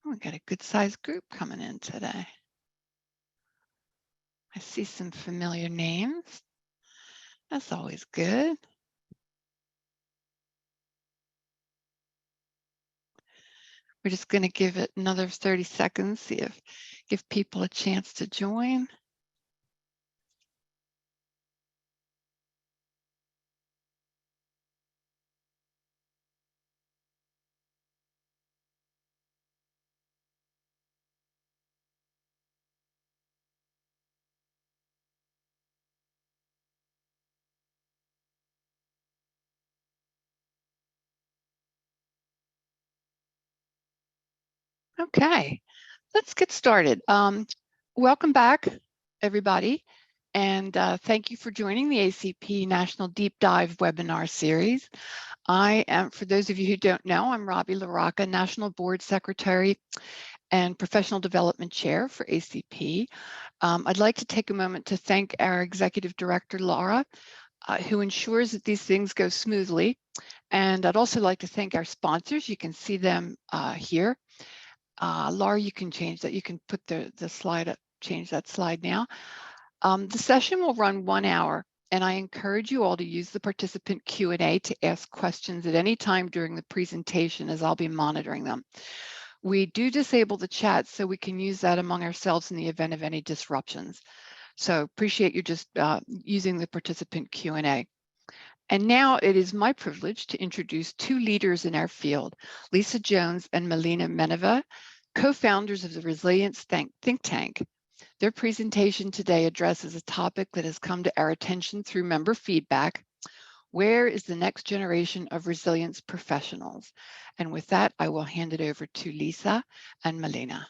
We got a good sized group coming in today. I see some familiar names. That's always good. We're just going to give it another 30 seconds, give people a chance to join. Okay, let's get started. Welcome back, everybody, and thank you for joining the ACP National Deep Dive Webinar Series. I am, for those of you who don't know, I'm Robbie LaRocca, National Board Secretary and Professional Development Chair for ACP. I'd like to take a moment to thank our Executive Director, Laura, who ensures that these things go smoothly. And I'd also like to thank our sponsors. You can see them here. Laura, you can change that. You can put the slide up, change that slide now. The session will run 1 hour, and I encourage you all to use the participant Q&A to ask questions at any time during the presentation, as I'll be monitoring them. We do disable the chat so we can use that among ourselves in the event of any disruptions. So appreciate you just using the participant Q&A. And now it is my privilege to introduce two leaders in our field, Lisa Jones and Milena Maneva, co-founders of the Resilience Think Tank. Their presentation today addresses a topic that has come to our attention through member feedback. Where is the next generation of resilience professionals? And with that, I will hand it over to Lisa and Milena.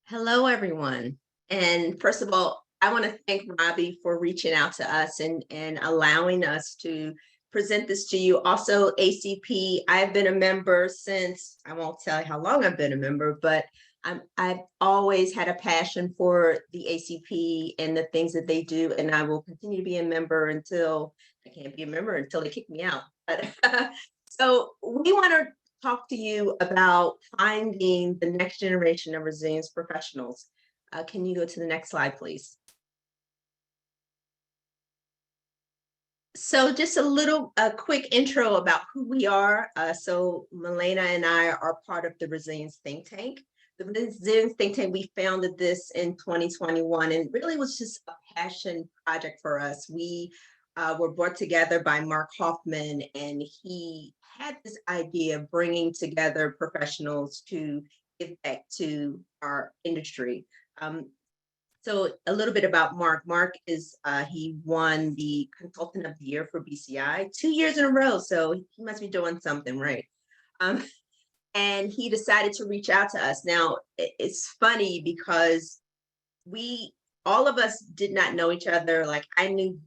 Hello, everyone. And first of all, I want to thank Robbie for reaching out to us and allowing us to present this to you. Also, ACP, I've been a member since, I won't tell you how long I've been a member, but I've always had a passion for the ACP and the things that they do, and I will continue to be a member until I can't be a member until they kick me out. But so we want to talk to you about finding the next generation of resilience professionals. Can you go to the next slide, please? So just a quick intro about who we are. So Milena and I are part of the Resilience Think Tank. The Resilience Think Tank, we founded this in 2021, and really was just a passion project for us. We were brought together by Mark Hoffman, and he had this idea of bringing together professionals to give back to our industry. So a little bit about Mark. Mark is, he won the Consultant of the Year for BCI 2 years in a row, so he must be doing something right. And he decided to reach out to us. Now, it's funny because all of us did not know each other. Like I knew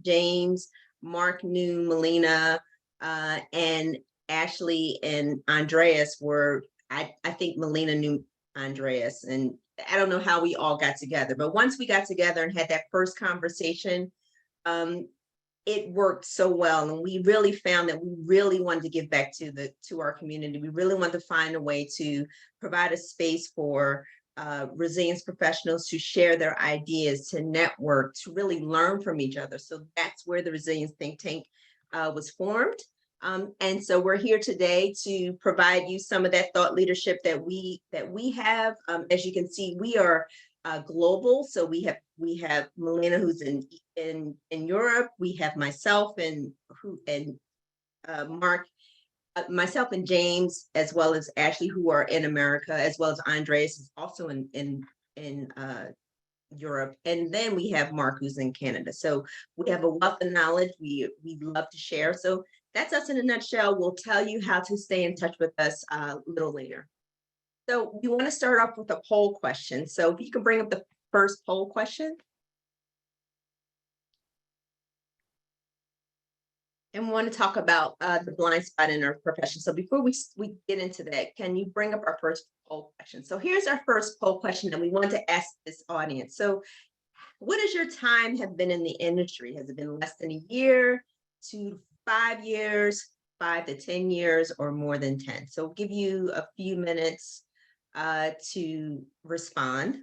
James, Mark knew Milena, and Ashley and Andreas were, I think Milena knew Andreas, and I don't know how we all got together, but once we got together and had that first conversation, it worked so well. And we really found that we really wanted to give back to our community. We really wanted to find a way to provide a space for resilience professionals to share their ideas, to network, to really learn from each other. So that's where the Resilience Think Tank was formed. And so we're here today to provide you some of that thought leadership that we have. As you can see, we are global. So we have Milena, who's in Europe. We have myself and Mark, myself and James, as well as Ashley, who are in America, as well as Andres is also in Europe. And then we have Mark, who's in Canada. So we have a wealth of knowledge we love to share. So that's us in a nutshell. We'll tell you how to stay in touch with us a little later. So we want to start off with a poll question. So if you can bring up the first poll question. And we want to talk about the blind spot in our profession. So before we get into that, can you bring up our first poll question? So here's our first poll question that we want to ask this audience. So what has your time have been in the industry? Has it been less than a year, 2 to 5 years, 5 to 10 years, or more than 10. So we'll give you a few minutes to respond.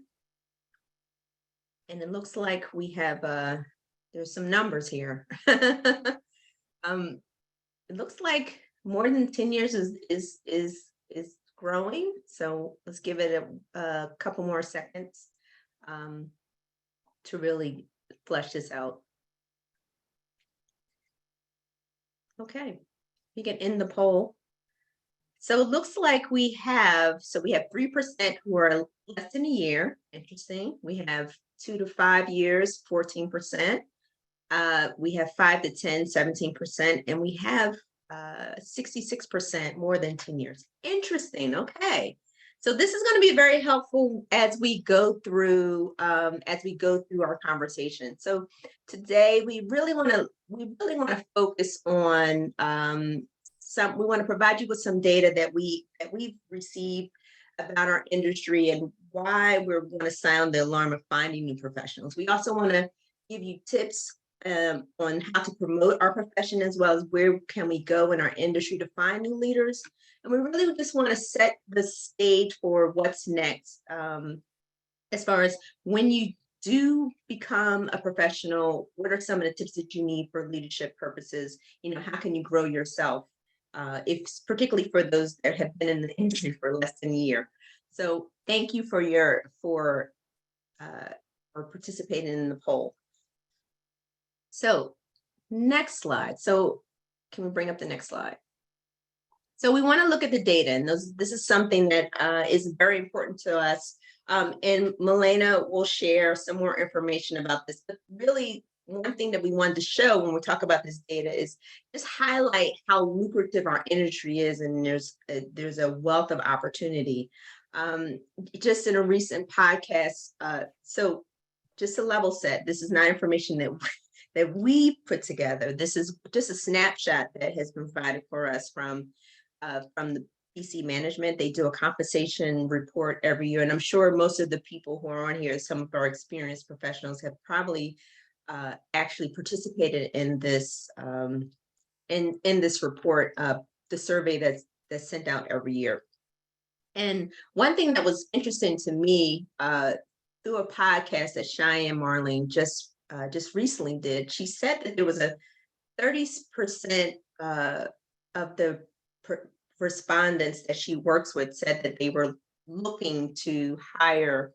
And it looks like we have, there's some numbers here. It looks like more than 10 years is growing. So let's give it a couple more seconds to really flesh this out. Okay, we can end the poll. So it looks like we have 3% who are less than a year. Interesting. We have 2 to 5 years, 14%. We have 5 to 10, 17%, and we have 66% more than 10 years. Interesting. Okay. So this is going to be very helpful as we go through our conversation. So today we really want to focus on we want to provide you with some data that we've received about our industry and why we're going to sound the alarm of finding new professionals. We also want to give you tips on how to promote our profession, as well as where can we go in our industry to find new leaders. And we really just want to set the stage for what's next, as far as when you do become a professional, what are some of the tips that you need for leadership purposes? You know, how can you grow yourself? Particularly for those that have been in the industry for less than a year. So thank you for participating in the poll. So next slide. So can we bring up the next slide? So we want to look at the data, and this is something that is very important to us. And Milena will share some more information about this. But really, one thing that we wanted to show when we talk about this data is just highlight how lucrative our industry is, and there's a wealth of opportunity. Just in a recent podcast, so just to level set, this is not information that we put together. This is just a snapshot that has been provided for us from the PC management. They do a compensation report every year, and I'm sure most of the people who are on here, some of our experienced professionals, have probably actually participated in this in this report, the survey that's sent out every year. And one thing that was interesting to me through a podcast that Cheyenne Marlene just recently did, she said that there was a 30% of the respondents that she works with said that they were looking to hire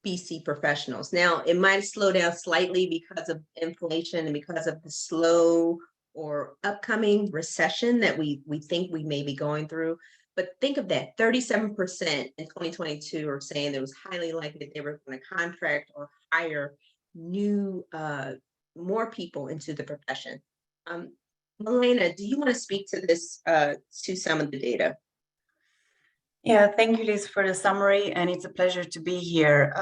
BC professionals. Now, it might slow down slightly because of inflation and because of the slow or upcoming recession that we think we may be going through. But think of that, 37% in 2022 are saying it was highly likely that they were going to contract or hire more people into the profession. Milena, do you want to speak to this, to some of the data? Yeah, thank you, Liz, for the summary, and it's a pleasure to be here.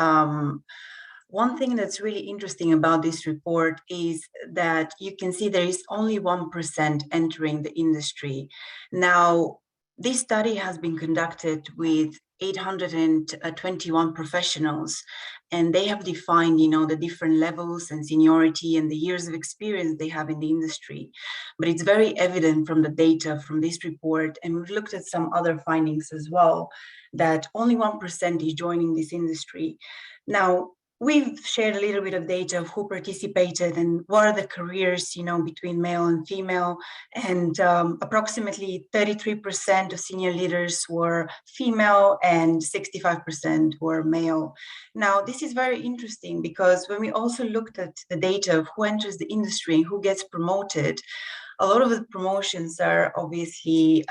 One thing that's really interesting about this report is that you can see there is only 1% entering the industry. Now, this study has been conducted with 821 professionals, and they have defined, the different levels and seniority and the years of experience they have in the industry. But it's very evident from the data from this report, and we've looked at some other findings as well, that only 1% is joining this industry. Now, we've shared a little bit of data of who participated and what are the careers, between male and female. And approximately 33% of senior leaders were female and 65% were male. Now, this is very interesting because when we also looked at the data of who enters the industry and who gets promoted, a lot of the promotions are obviously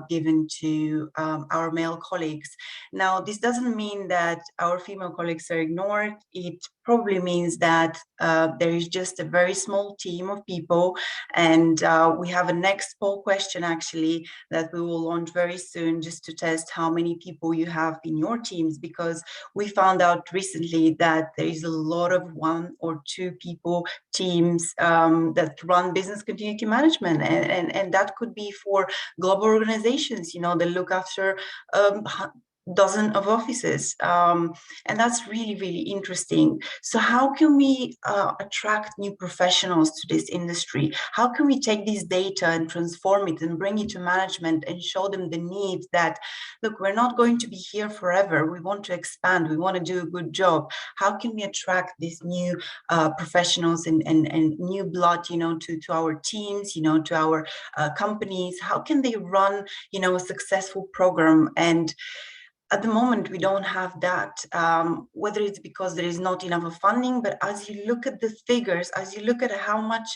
given to our male colleagues. Now, this doesn't mean that our female colleagues are ignored. It probably means that there is just a very small team of people, and we have a next poll question actually that we will launch very soon just to test how many people you have in your teams, because we found out recently that there is a lot of 1 or 2 people teams that run business continuity management, and that could be for global organizations, that look after dozen of offices, and that's really, really interesting. So how can we attract new professionals to this industry? How can we take this data and transform it and bring it to management and show them the need that, look, we're not going to be here forever. We want to expand. We want to do a good job. How can we attract these new professionals and new blood, to our teams, to our companies? How can they run, a successful program? And at the moment, we don't have that, whether it's because there is not enough of funding, but as you look at the figures, as you look at how much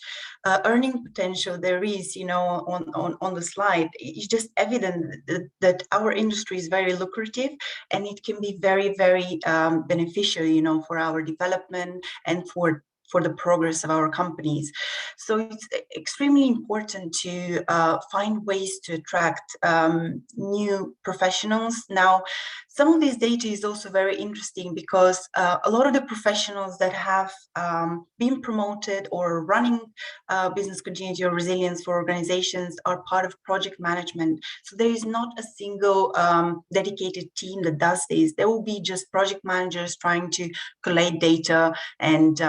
earning potential there is, on the slide, it's just evident that our industry is very lucrative, and it can be very, very beneficial, for our development and for the progress of our companies. So it's extremely important to find ways to attract new professionals. Now, some of this data is also very interesting because a lot of the professionals that have been promoted or running business continuity or resilience for organizations are part of project management. So there is not a single dedicated team that does this. There will be just project managers trying to collate data, and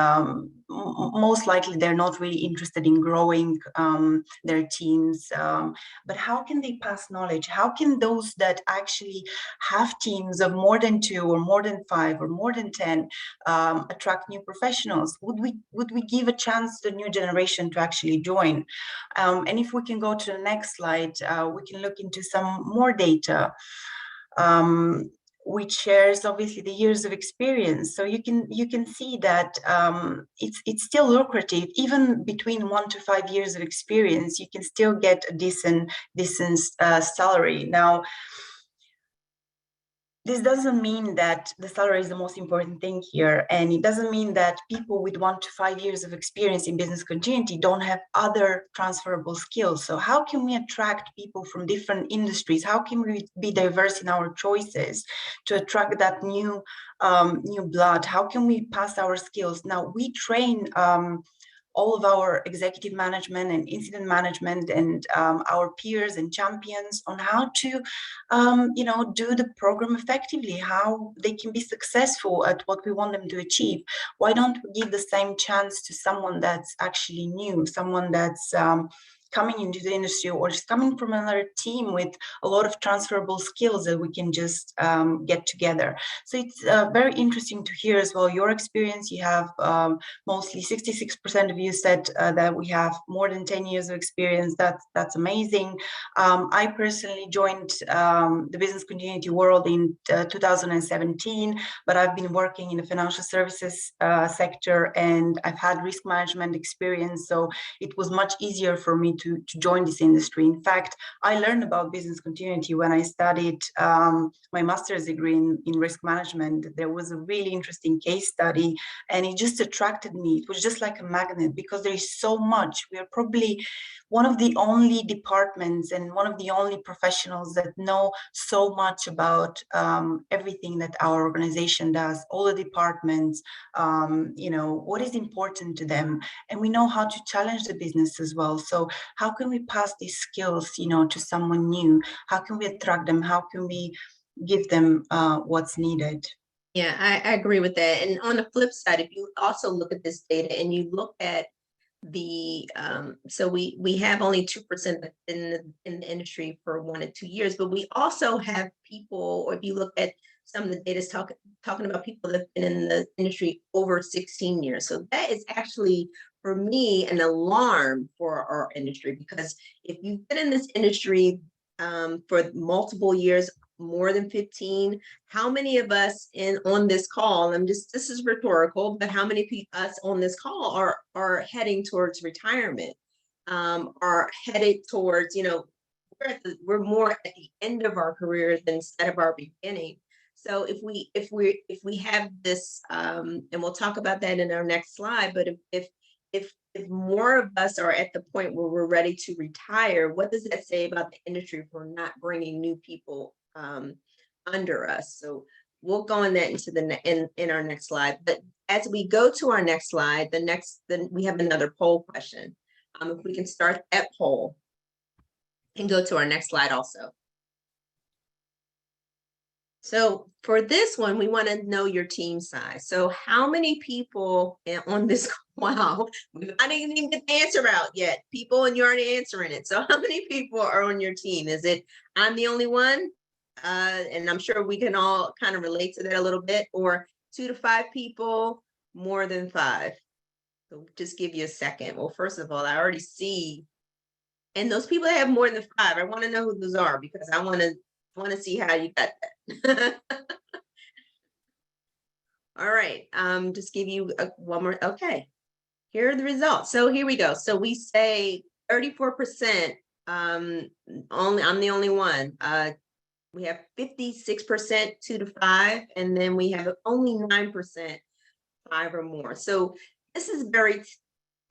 most likely they're not really interested in growing their teams. But how can they pass knowledge? How can those that actually have teams of more than 2 or more than 5 or more than 10 attract new professionals? Would we give a chance to the new generation to actually join? And if we can go to the next slide, we can look into some more data, which shares obviously the years of experience. So you can see that it's still lucrative. Even between 1 to 5 years of experience, you can still get a decent salary. Now, this doesn't mean that the salary is the most important thing here, and it doesn't mean that people with 1 to 5 years of experience in business continuity don't have other transferable skills. So how can we attract people from different industries? How can we be diverse in our choices to attract that new blood? How can we pass our skills? Now, we train all of our executive management and incident management and our peers and champions on how to, do the program effectively, how they can be successful at what we want them to achieve. Why don't we give the same chance to someone that's actually new, someone that's coming into the industry or just coming from another team with a lot of transferable skills that we can just get together. So it's very interesting to hear as well your experience. You have mostly 66% of you said that we have more than 10 years of experience. That's amazing. I personally joined the business continuity world in 2017, but I've been working in the financial services sector, and I've had risk management experience. So it was much easier for me to join this industry. In fact, I learned about business continuity when I studied my master's degree in risk management. There was a really interesting case study, and it just attracted me. It was just like a magnet because there is so much. We are probably one of the only departments and one of the only professionals that know so much about everything that our organization does, all the departments, what is important to them. And we know how to challenge the business as well. So how can we pass these skills, to someone new? How can we attract them? How can we give them what's needed? Yeah, I agree with that. And on the flip side, if you also look at this data and you look at the so we have only 2% in the industry for 1 to 2 years, but we also have people, or if you look at some of the data talking about people that have been in the industry over 16 years. So that is actually, for me, an alarm for our industry, because if you've been in this industry for multiple years, more than 15, how many of us on this call, this is rhetorical, but how many us on this call are heading towards retirement, are headed towards, we're more at the end of our careers instead of our beginning. So if we have this, and we'll talk about that in our next slide, but if more of us are at the point where we're ready to retire, what does that say about the industry if we're not bringing new people under us? So we'll go on that into in our next slide. But as we go to our next slide, then we have another poll question. If we can start that poll and go to our next slide also. So for this one, we want to know your team size. So how many people on this? Wow, I didn't even get the answer out yet. People, and you aren't answering it. So how many people are on your team? Is it I'm the only one? And I'm sure we can all kind of relate to that a little bit, or 2 to 5 people, more than 5. So just give you a second. Well, first of all, I already see, and those people that have more than 5, I want to know who those are, because I want to see how you got that. All right, just give you one more. Okay, here are the results. So here we go. So we say 34%. Only I'm the only one. We have 56% 2 to 5, and then we have only 9% 5 or more. So this is very.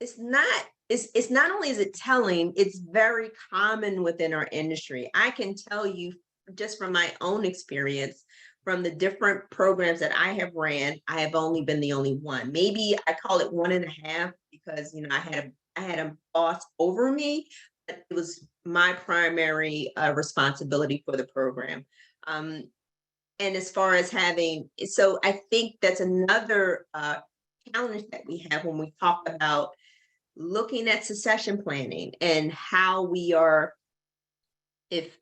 It's not only is it telling, it's very common within our industry. I can tell you just from my own experience, from the different programs that I have ran, I have only been the only one. Maybe I call it 1.5 because I had a boss over me, but it was my primary responsibility for the program. And as far as having, so I think that's another challenge that we have when we talk about looking at succession planning and how we are, if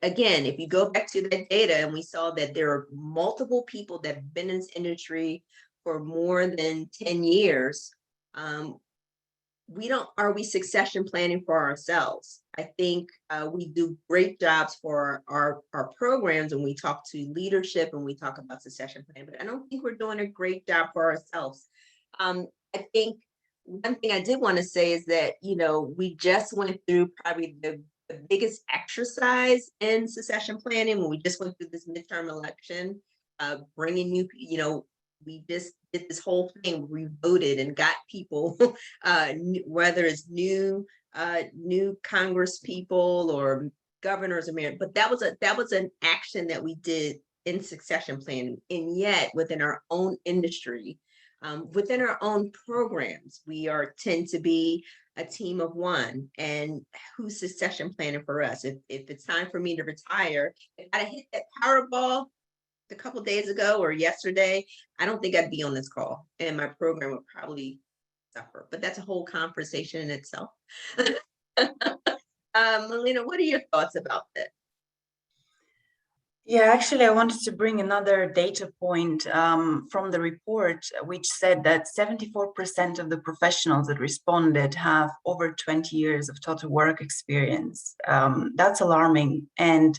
you go back to that data and we saw that there are multiple people that have been in this industry for more than 10 years, are we succession planning for ourselves? I think we do great jobs for our programs, and we talk to leadership and we talk about succession planning, but I don't think we're doing a great job for ourselves. I think one thing I did want to say is that, we just went through probably the biggest exercise in succession planning when we just went through this midterm election, bringing new, we just did this whole thing where we voted and got people, whether it's new Congress people or governors or mayors, but that was an action that we did in succession planning. And yet within our own industry, within our own programs, we tend to be a team of one. And who's succession planning for us? If it's time for me to retire, if I hit that Powerball a couple of days ago or yesterday, I don't think I'd be on this call, and my program would probably suffer. But that's a whole conversation in itself. Milena, what are your thoughts about that? Yeah, actually, I wanted to bring another data point from the report, which said that 74% of the professionals that responded have over 20 years of total work experience. That's alarming. And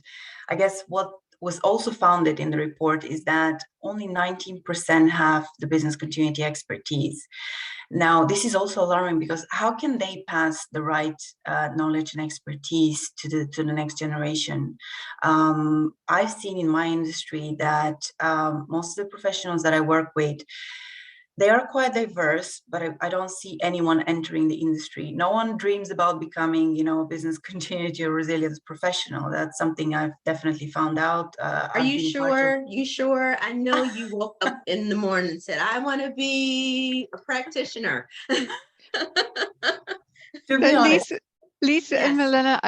I guess what was also founded in the report is that only 19% have the business continuity expertise. Now, this is also alarming because how can they pass the right knowledge and expertise to the next generation? I've seen in my industry that most of the professionals that I work with, they are quite diverse, but I don't see anyone entering the industry. No one dreams about becoming, a business continuity or resilience professional. That's something I've definitely found out. Are you sure? You sure? I know you woke up in the morning and said, I want to be a practitioner. To be honest. Lisa Yes. and Milena,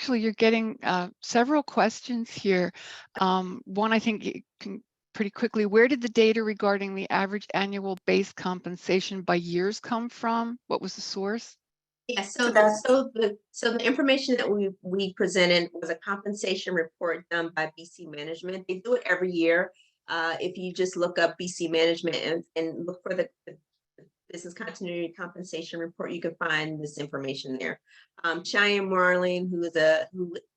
you're getting several questions here. One, I think you can pretty quickly, where did the data regarding the average annual base compensation by years come from? What was the source? Yeah, so the information that we presented was a compensation report done by BC Management. They do it every year. If you just look up BC Management and look for the business continuity compensation report, you can find this information there. Cheyenne Marling, who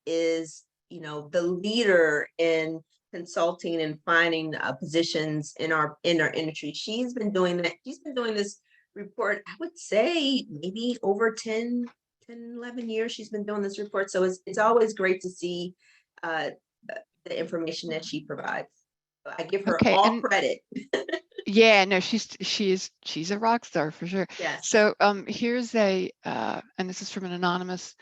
is the leader in consulting and finding positions in our industry. She's been doing that. She's been doing this report, I would say maybe over 11 years she's been doing this report. So it's always great to see the information that she provides. So I give her all credit. Yeah, no, she's a rock star for sure. Yes. So here's and this is from an anonymous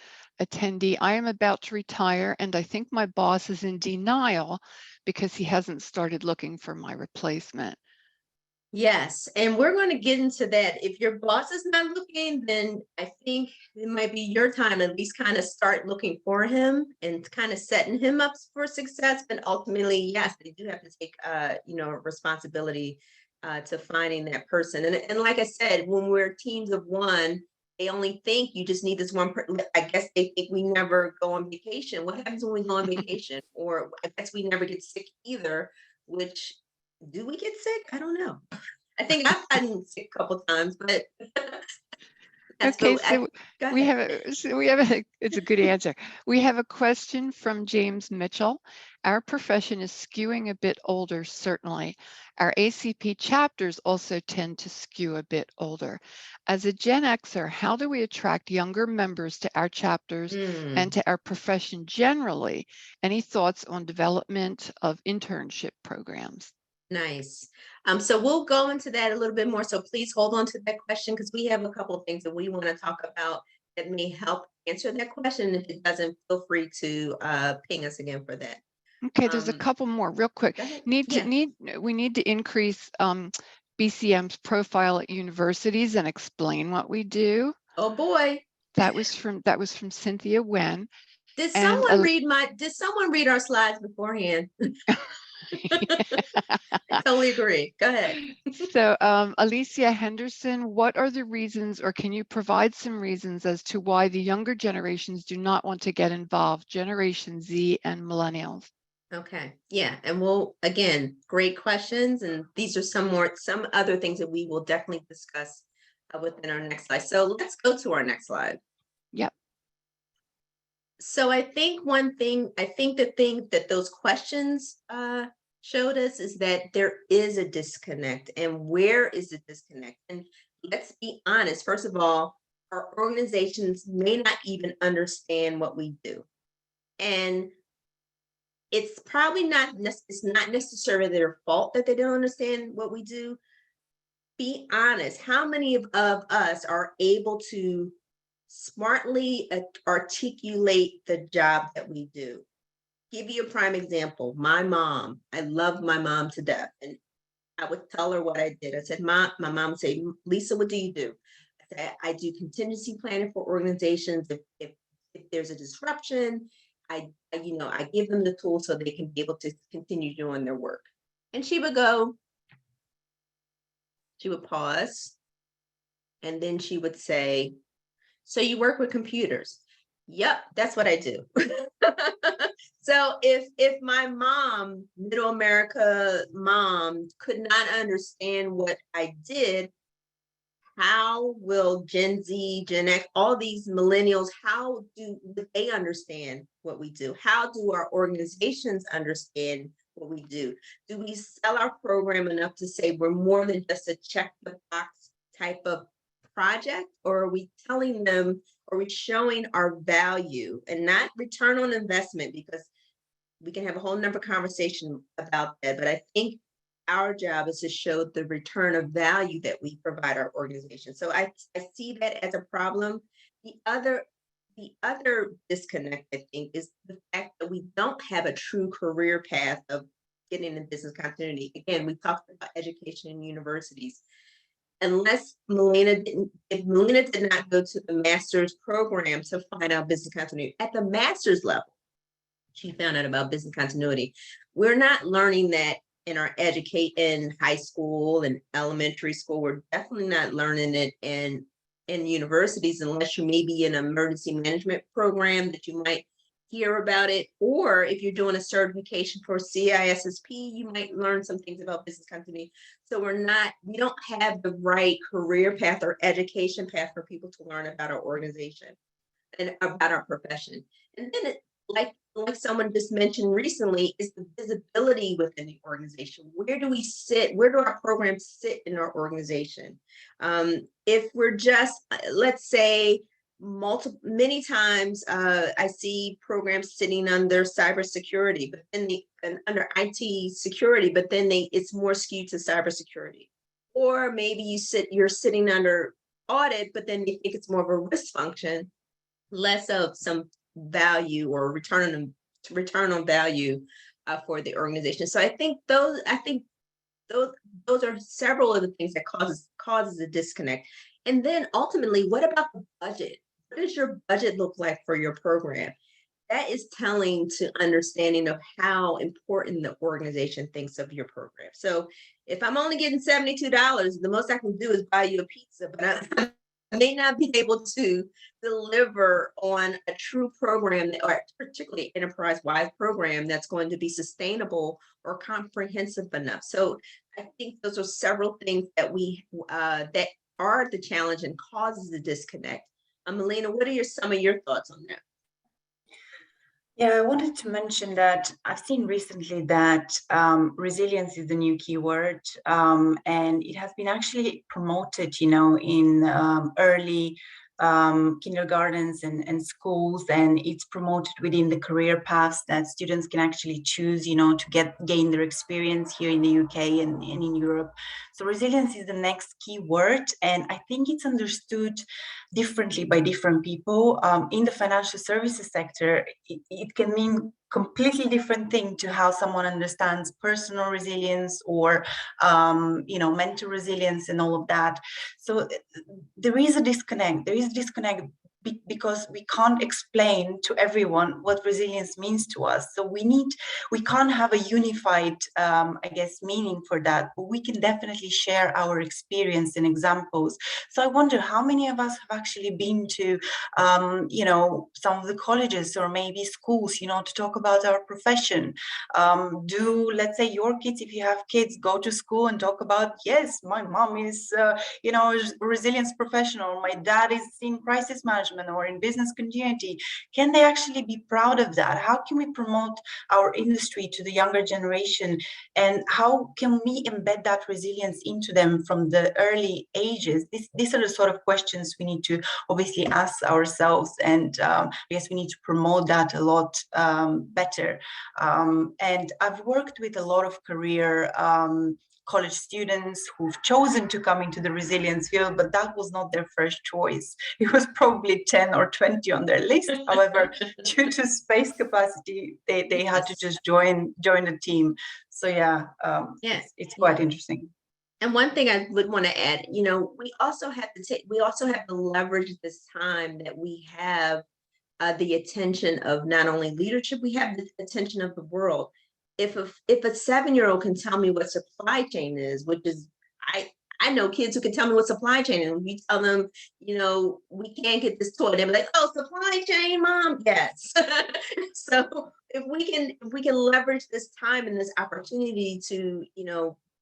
attendee. I am about to retire and I think my boss is in denial because he hasn't started looking for my replacement. Yes, and we're going to get into that. If your boss is not looking, then I think it might be your time to at least kind of start looking for him and kind of setting him up for success. But ultimately, yes, they do have to take responsibility to finding that person. And like I said, when we're teams of one, they only think you just need this one person. I guess they think we never go on vacation. What happens when we go on vacation? Or I guess we never get sick either, which do we get sick? I don't know. I think I've gotten sick a couple times, but that's Okay, go so we ahead. it's a good answer. We have a question from James Mitchell. Our profession is skewing a bit older, certainly. Our ACP chapters also tend to skew a bit older. As a Gen Xer, how do we attract younger members to our chapters and to our profession generally? Any thoughts on development of internship programs? Nice. So we'll go into that a little bit more. So please hold on to that question because we have a couple of things that we want to talk about that may help answer that question. If it doesn't, feel free to ping us again for that. Okay, there's a couple more real quick. Go ahead. We need to increase BCM's profile at universities and explain what we do. Oh boy. That was from Cynthia Wen. Did And someone read our slides beforehand? I totally agree. Go ahead. So Alicia Henderson, what are the reasons, or can you provide some reasons as to why the younger generations do not want to get involved, Generation Z and millennials? Okay, yeah, and we'll, again, great questions, and these are some other things that we will definitely discuss within our next slide. So let's go to our next slide. Yep. So I think the thing that those questions showed us is that there is a disconnect. And where is the disconnect? And let's be honest, first of all, our organizations may not even understand what we do. And it's probably it's not necessarily their fault that they don't understand what we do. Be honest, how many of us are able to smartly articulate the job that we do? Give you a prime example. My mom, I love my mom to death. And I would tell her what I did. I said, my mom would say, Lisa, what do you do? I said, I do contingency planning for organizations. If there's a disruption, I give them the tools so they can be able to continue doing their work. And she would pause, and then she would say, so you work with computers? Yep, that's what I do. So if my mom, middle America mom, could not understand what I did, how will Gen Z, Gen X, all these millennials, how do they understand what we do? How do our organizations understand what we do? Do we sell our program enough to say we're more than just a check the box type of project? Or are we telling them, are we showing our value and not return on investment? Because we can have a whole number of conversation about that, but I think our job is to show the return of value that we provide our organization. So I see that as a problem. The other disconnect, I think, is the fact that we don't have a true career path of getting in business continuity. Again, we talked about education in universities. Unless if Milena did not go to the master's program to find out business continuity at the master's level, she found out about business continuity. We're not learning that in our in high school and elementary school. We're definitely not learning it in universities unless you may be in an emergency management program that you might hear about it. Or if you're doing a certification for CISSP, you might learn some things about business continuity. So we don't have the right career path or education path for people to learn about our organization and about our profession. And then like someone just mentioned recently, is the visibility within the organization. Where do we sit? Where do our programs sit in our organization? If we're just, let's say, many times I see programs sitting under cybersecurity, but then under IT security, but then it's more skewed to cybersecurity. Or maybe you're sitting under audit, but then they think it's more of a risk function, less of some value or return on value for the organization. So I think those those are several of the things that causes a disconnect. And then ultimately, what about the budget? What does your budget look like for your program? That is telling to understanding of how important the organization thinks of your program. So if I'm only getting $72, the most I can do is buy you a pizza, but I may not be able to deliver on a true program, or particularly enterprise-wide program that's going to be sustainable or comprehensive enough. So I think those are several things that that are the challenge and causes the disconnect. Milena, what are some of your thoughts on that? Yeah, I wanted to mention that I've seen recently that resilience is the new keyword, and it has been actually promoted, in early kindergartens and schools, and it's promoted within the career paths that students can actually choose, to gain their experience here in the UK and in Europe. So resilience is the next key word, and I think it's understood differently by different people. In the financial services sector, it can mean completely different thing to how someone understands personal resilience or mental resilience and all of that. So there is a disconnect. Because we can't explain to everyone what resilience means to us. So we can't have a unified, meaning for that, but we can definitely share our experience and examples. So I wonder how many of us have actually been to, some of the colleges or maybe schools, to talk about our profession. Do, let's say, your kids, if you have kids, go to school and talk about, yes, my mom is, a resilience professional. My dad is in crisis management or in business continuity. Can they actually be proud of that? How can we promote our industry to the younger generation? And how can we embed that resilience into them from the early ages? These are the sort of questions we need to obviously ask ourselves. And I guess we need to promote that a lot better. And I've worked with a lot of career college students who've chosen to come into the resilience field, but that was not their first choice. It was probably 10 or 20 on their list. However, due to space capacity, they had to just join the team. So it's quite interesting. And one thing I would want to add, we also have to leverage this time that we have the attention of not only leadership, we have the attention of the world. If a 7-year-old can tell me what supply chain is, which is, I know kids who can tell me what supply chain is. We tell them, we can't get this toy. They're like, oh, supply chain, mom. Yes. So if we can leverage this time and this opportunity to,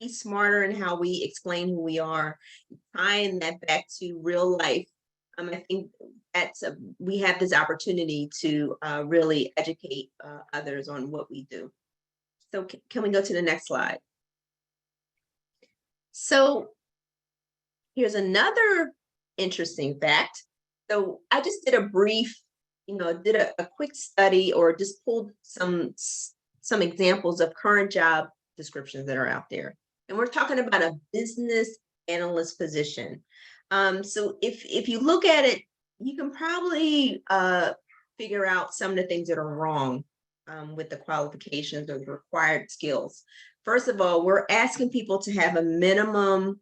be smarter in how we explain who we are, tying that back to real life. I think we have this opportunity to really educate others on what we do. So can we go to the next slide? So here's another interesting fact. So I just did a brief, did a quick study, or just pulled some examples of current job descriptions that are out there. And we're talking about a business analyst position. So if you look at it, you can probably figure out some of the things that are wrong with the qualifications or the required skills. First of all, we're asking people to have a minimum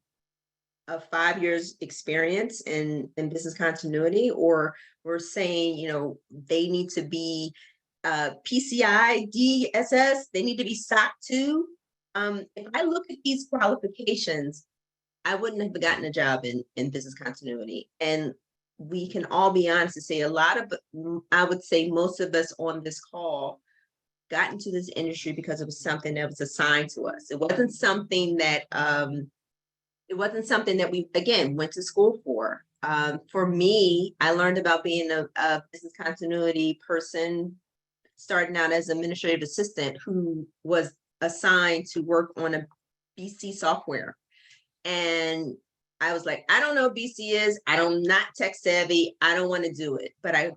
of 5 years experience in business continuity, or we're saying, they need to be PCI DSS, they need to be SOC 2. If I look at these qualifications, I wouldn't have gotten a job in business continuity. And we can all be honest and say I would say most of us on this call got into this industry because it was something that was assigned to us. It wasn't something that we, again, went to school for. For me, I learned about being a business continuity person starting out as administrative assistant who was assigned to work on a BC software. And I was like, I don't know what BC is. I'm not tech savvy. I don't want to do it. But I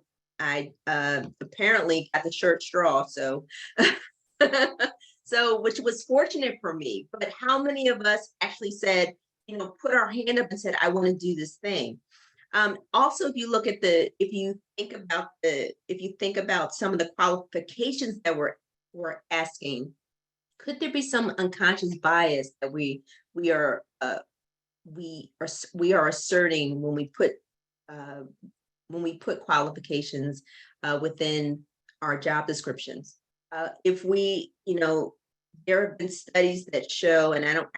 apparently got the short straw. So, which was fortunate for me. But how many of us actually said, put our hand up and said, I want to do this thing. Also, if you think about some of the qualifications that we're asking, could there be some unconscious bias that we are asserting when we put qualifications within our job descriptions? If we, there have been studies that show, and I don't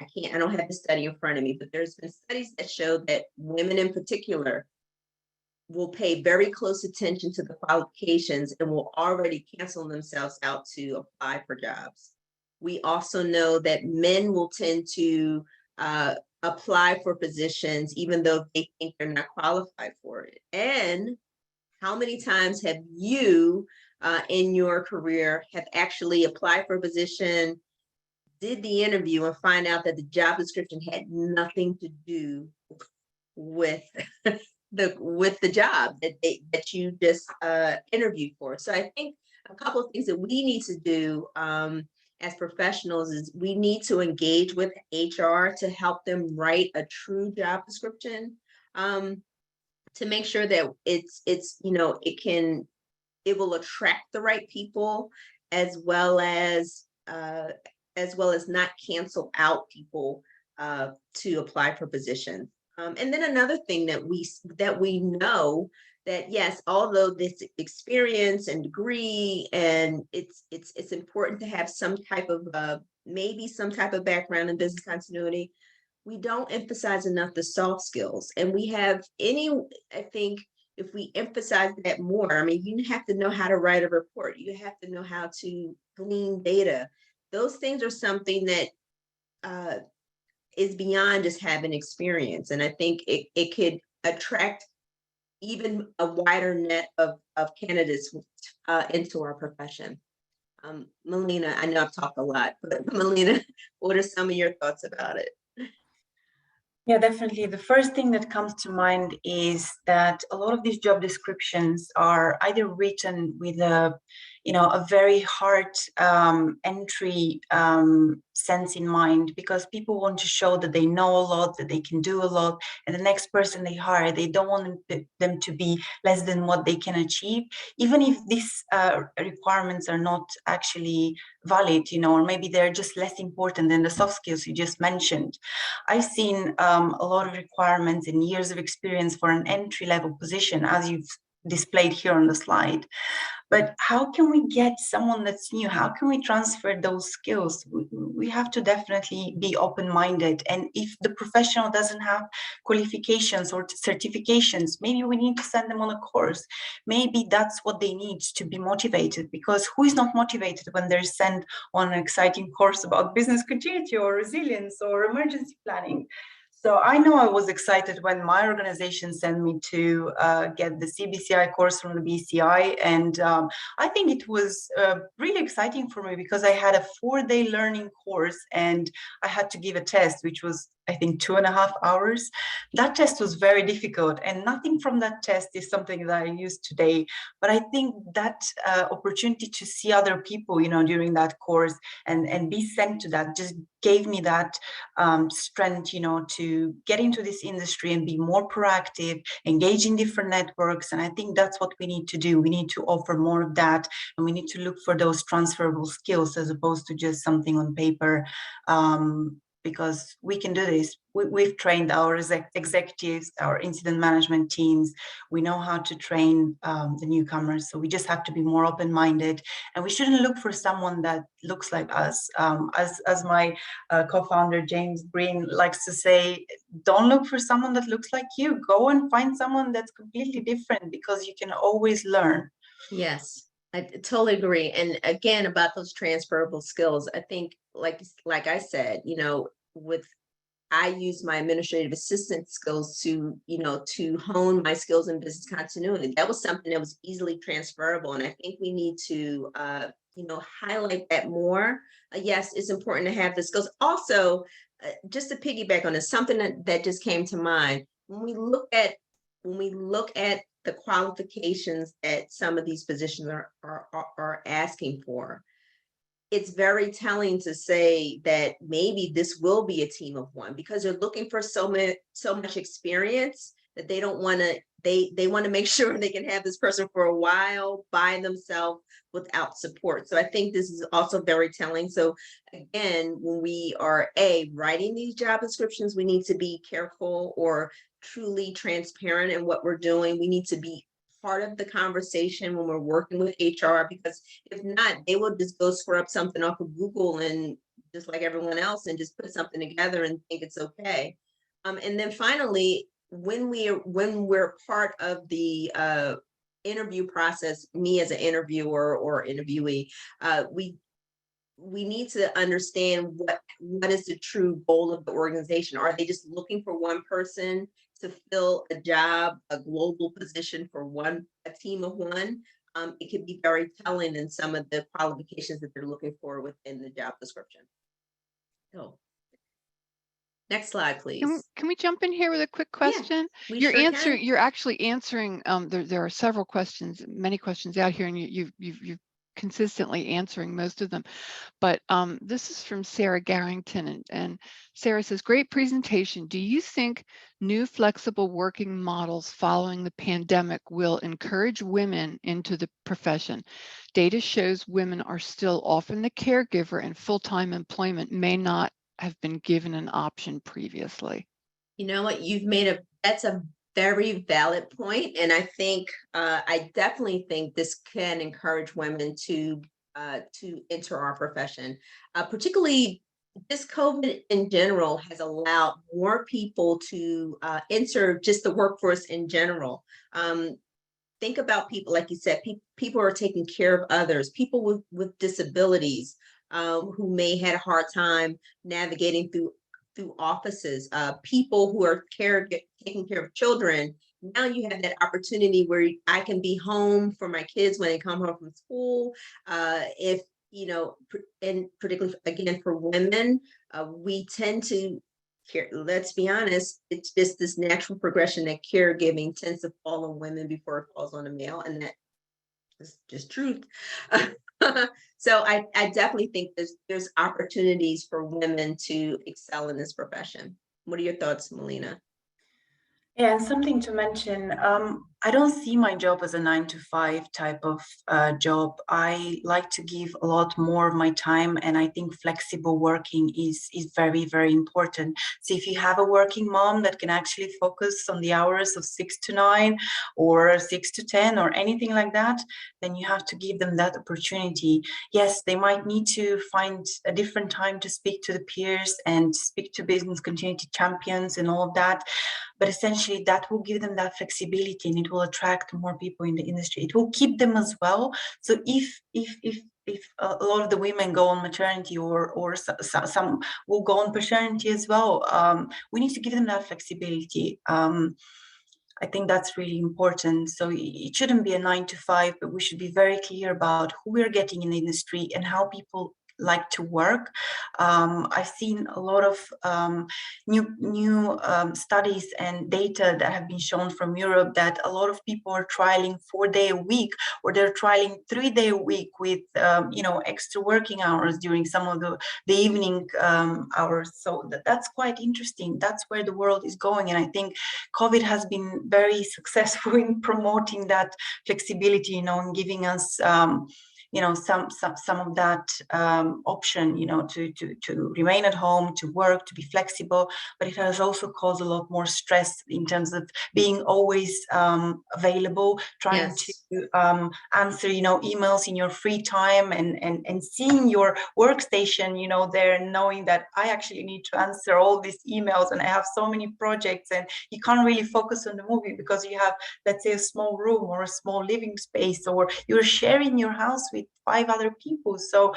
have the study in front of me, but there's been studies that show that women in particular will pay very close attention to the qualifications and will already cancel themselves out to apply for jobs. We also know that men will tend to apply for positions even though they think they're not qualified for it. And how many times have you in your career have actually applied for a position, did the interview, and find out that the job description had nothing to do with the job that you just interviewed for? So I think a couple of things that we need to do as professionals is we need to engage with HR to help them write a true job description, to make sure that it will attract the right people, as well as not cancel out people to apply for positions. And then another thing that we know that, yes, although this experience and degree, and it's important to have some type of maybe some type of background in business continuity, we don't emphasize enough the soft skills. And I think if we emphasize that more, I mean, you have to know how to write a report. You have to know how to glean data. Those things are something that is beyond just having experience. And I think it could attract even a wider net of candidates into our profession. Milena, I know I've talked a lot, but Milena, what are some of your thoughts about it? Yeah, definitely. The first thing that comes to mind is that a lot of these job descriptions are either written with a very hard entry sense in mind, because people want to show that they know a lot, that they can do a lot, and the next person they hire, they don't want them to be less than what they can achieve, even if these requirements are not actually valid, or maybe they're just less important than the soft skills you just mentioned. I've seen a lot of requirements and years of experience for an entry-level position, as you've displayed here on the slide. But how can we get someone that's new? How can we transfer those skills? We have to definitely be open-minded. And if the professional doesn't have qualifications or certifications, maybe we need to send them on a course. Maybe that's what they need to be motivated, because who is not motivated when they're sent on an exciting course about business continuity or resilience or emergency planning? So I know I was excited when my organization sent me to get the CBCI course from the BCI. And I think it was really exciting for me, because I had a 4-day learning course and I had to give a test, which was, I think, 2.5 hours. That test was very difficult, and nothing from that test is something that I use today. But I think that opportunity to see other people, during that course and be sent to that just gave me that strength, to get into this industry and be more proactive, engage in different networks. And I think that's what we need to do. We need to offer more of that, and we need to look for those transferable skills as opposed to just something on paper. Because we can do this. We've trained our executives, our incident management teams. We know how to train the newcomers. So we just have to be more open-minded, and we shouldn't look for someone that looks like us. As my co-founder James Green likes to say, don't look for someone that looks like you. Go and find someone that's completely different, because you can always learn. Yes, I totally agree. And again, about those transferable skills, I think, like I said, I use my administrative assistant skills to hone my skills in business continuity. That was something that was easily transferable. And I think we need to, highlight that more. Yes, it's important to have the skills. Also, just to piggyback on this, something that just came to mind, when we look at the qualifications that some of these positions are asking for, it's very telling to say that maybe this will be a team of one, because they're looking for so much experience that they don't want to, they want to make sure they can have this person for a while by themselves without support. So I think this is also very telling. So again, when we are writing these job descriptions, we need to be careful or truly transparent in what we're doing. We need to be part of the conversation when we're working with HR, because if not, they will just go scrub something off of Google and just like everyone else and just put something together and think it's okay. And then finally, when we're part of the interview process, me as an interviewer or interviewee, we need to understand what is the true goal of the organization. Are they just looking for one person to fill a job, a global position for a team of one? It could be very telling in some of the qualifications that they're looking for within the job description. So, next slide, please. Can we jump in here with a quick question? We You're sure can. You're actually answering. There are several questions, many questions out here, and you've consistently answering most of them. But this is from Sarah Garrington, and Sarah says, "Great presentation. Do you think new flexible working models following the pandemic will encourage women into the profession? Data shows women are still often the caregiver, and full-time employment may not have been given an option previously." You know what, that's a very valid point. And I think, I definitely think this can encourage women to enter our profession. Particularly this COVID in general has allowed more people to enter just the workforce in general. Think about people, like you said, people are taking care of others, people with disabilities, who may had a hard time navigating through offices, people who are taking care of children. Now you have that opportunity where I can be home for my kids when they come home from school. If you know, and particularly again for women, we tend to care. Let's be honest, it's just this natural progression that caregiving tends to fall on women before it falls on a male, and that is just truth. So I definitely think there's opportunities for women to excel in this profession. What are your thoughts, Milena? Yeah, and something to mention, I don't see my job as a 9-to-5 type of job. I like to give a lot more of my time, and I think flexible working is very, very important. So if you have a working mom that can actually focus on the hours of 6 to 9 or 6 to 10 or anything like that, then you have to give them that opportunity. Yes, they might need to find a different time to speak to the peers and speak to business continuity champions and all of that. But essentially that will give them that flexibility, and it will attract more people in the industry. It will keep them as well. So if a lot of the women go on maternity or some will go on paternity as well, we need to give them that flexibility. I think that's really important. So it shouldn't be a 9-to-5, but we should be very clear about who we're getting in the industry and how people like to work. I've seen a lot of new studies and data that have been shown from Europe that a lot of people are trialing 4-day a week, or they're trialing 3-day a week with extra working hours during some of the evening hours. So that's quite interesting. That's where the world is going, and I think COVID has been very successful in promoting that flexibility, and giving us some of that option, to remain at home, to work, to be flexible. But it has also caused a lot more stress in terms of being always available, trying to answer, emails in your free time, and seeing your workstation, there, knowing that I actually need to answer all these emails and I have so many projects, and you can't really focus on the movie because you have, let's say, a small room or a small living space, or you're sharing your house with 5 other people. So,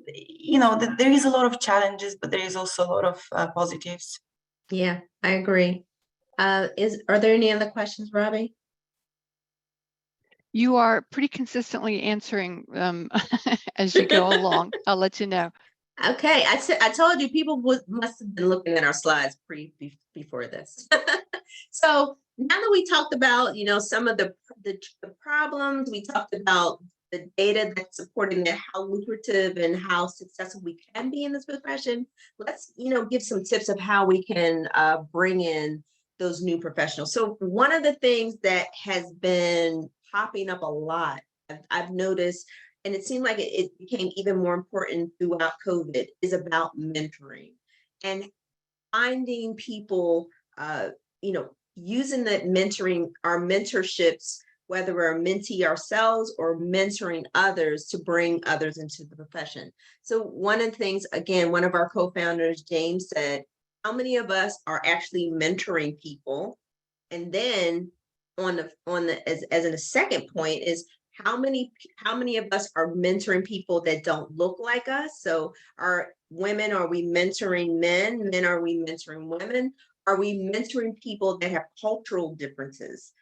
there is a lot of challenges, but there is also a lot of positives. Yeah, I agree. Are there any other questions, Robbie? You are pretty consistently answering as you go along. I'll let you know. Okay, I told you people must have been looking at our slides before this. So now that we talked about, some of the problems, we talked about the data that's supporting that, how lucrative and how successful we can be in this profession. Let's, give some tips of how we can bring in those new professionals. So one of the things that has been popping up a lot, I've noticed, and it seemed like it became even more important throughout COVID, is about mentoring and finding people, using that mentoring, our mentorships, whether we're a mentee ourselves or mentoring others to bring others into the profession. So one of the things, again, one of our co-founders, James, said, how many of us are actually mentoring people? And then as in a second point is how many of us are mentoring people that don't look like us? So are we mentoring men? Men, are we mentoring women? Are we mentoring people that have cultural differences?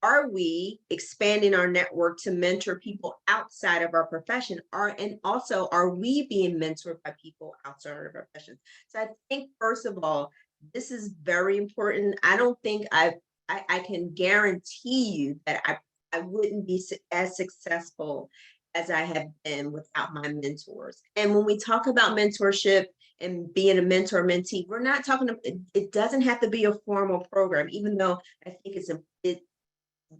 Are we expanding our network to mentor people outside of our profession? And also, are we being mentored by people outside of our profession? So I think, first of all, this is very important. I don't think I can guarantee you that I wouldn't be as successful as I have been without my mentors. And when we talk about mentorship and being a mentor mentee, we're not talking, it doesn't have to be a formal program, even though I think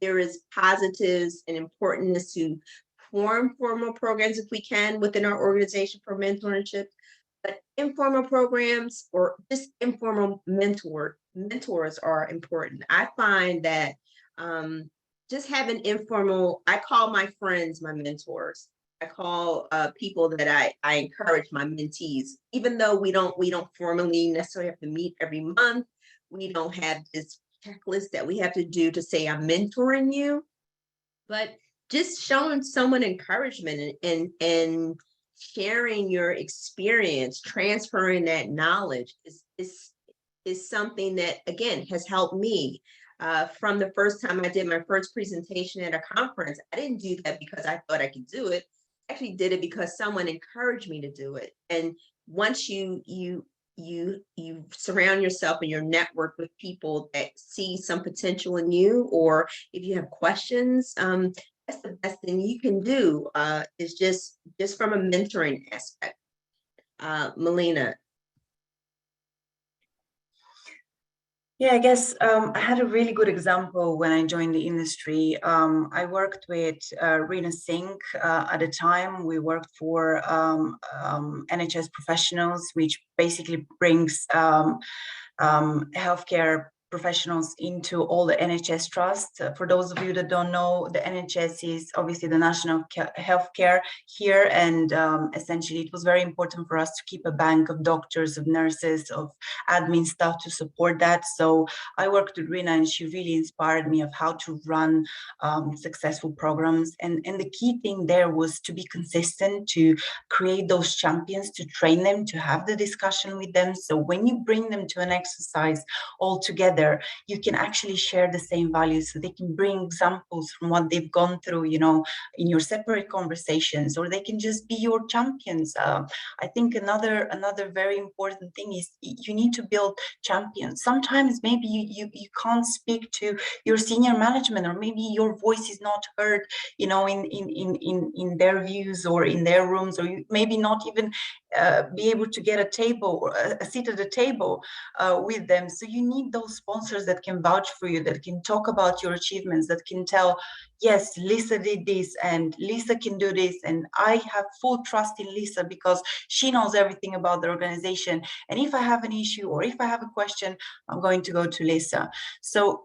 there is positives and importance to form formal programs if we can within our organization for mentorship. But informal programs or just informal mentors are important. I find that just having informal, I call my friends my mentors. I call people that I encourage my mentees, even though we don't formally necessarily have to meet every month. We don't have this checklist that we have to do to say I'm mentoring you, but just showing someone encouragement and sharing your experience, transferring that knowledge is something that, again, has helped me. From the first time I did my first presentation at a conference, I didn't do that because I thought I could do it. I actually did it because someone encouraged me to do it. And once you surround yourself in your network with people that see some potential in you, or if you have questions, that's the best thing you can do, is just from a mentoring aspect. Milena. Yeah, I guess I had a really good example when I joined the industry. I worked with Rena Singh at the time. We worked for NHS professionals, which basically brings healthcare professionals into all the NHS trusts. For those of you that don't know, the NHS is obviously the national healthcare here, and essentially it was very important for us to keep a bank of doctors, of nurses, of admin staff to support that. So I worked with Rina, and she really inspired me of how to run successful programs. And the key thing there was to be consistent, to create those champions, to train them, to have the discussion with them. So when you bring them to an exercise all together, you can actually share the same values, so they can bring examples from what they've gone through, in your separate conversations, or they can just be your champions. I think another very important thing is you need to build champions. Sometimes maybe you can't speak to your senior management, or maybe your voice is not heard, in their views or in their rooms, or you maybe not even be able to get a table or a seat at the table with them. So you need those sponsors that can vouch for you, that can talk about your achievements, that can tell, yes, Lisa did this and Lisa can do this, and I have full trust in Lisa because she knows everything about the organization, and if I have an issue or if I have a question, I'm going to go to Lisa. So